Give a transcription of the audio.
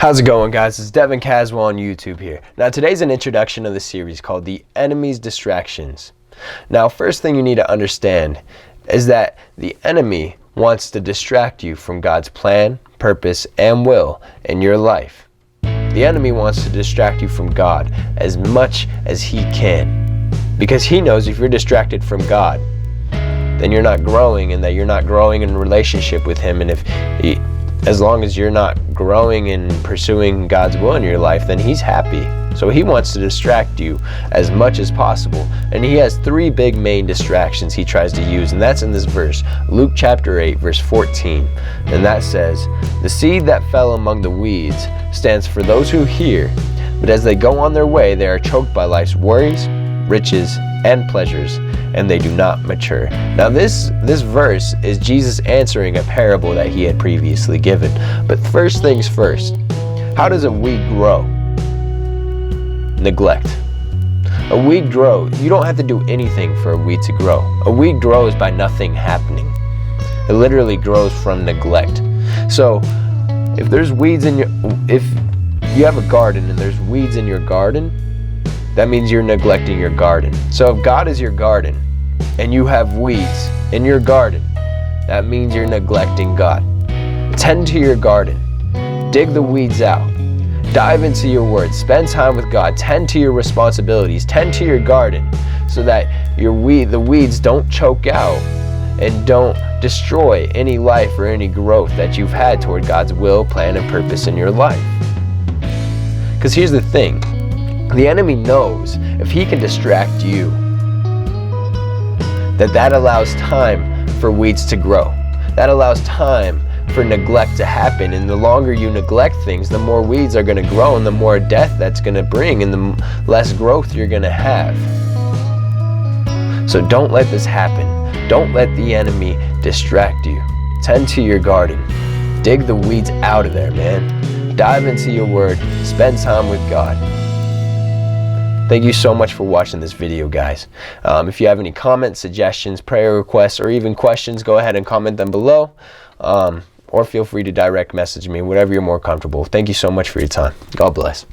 How's it going, guys? It's Devin Caswell on YouTube here. Now, today's an introduction of the series called The Enemy's Distractions. Now, first thing you need to understand is that the enemy wants to distract you from God's plan, purpose, and will in your life. The enemy wants to distract you from God as much as he can, because he knows if you're distracted from God, then you're not growing, and that you're not growing in relationship with him. And as long as you're not growing and pursuing God's will in your life, then he's happy. So he wants to distract you as much as possible. And he has three big main distractions he tries to use, and that's in this verse, Luke chapter 8, verse 14. And that says, "The seed that fell among the weeds stands for those who hear, but as they go on their way, they are choked by life's worries, riches, and pleasures, and they do not mature." Now this verse is Jesus answering a parable that he had previously given. But first things first, how does a weed grow? Neglect. A weed grows. You don't have to do anything for a weed to grow. A weed grows by nothing happening. It literally grows from neglect. So if you have a garden and there's weeds in your garden, that means you're neglecting your garden. So if God is your garden and you have weeds in your garden, that means you're neglecting God. Tend to your garden. Dig the weeds out. Dive into your word. Spend time with God. Tend to your responsibilities. Tend to your garden so that the weeds don't choke out and don't destroy any life or any growth that you've had toward God's will, plan, and purpose in your life. Because here's the thing. The enemy knows if he can distract you, that allows time for weeds to grow. That allows time for neglect to happen. And the longer you neglect things, the more weeds are going to grow, and the more death that's going to bring, and the less growth you're going to have. So don't let this happen. Don't let the enemy distract you. Tend to your garden. Dig the weeds out of there, man. Dive into your word. Spend time with God. Thank you so much for watching this video, guys. If you have any comments, suggestions, prayer requests, or even questions, go ahead and comment them below. Or feel free to direct message me, whatever you're more comfortable. Thank you so much for your time. God bless.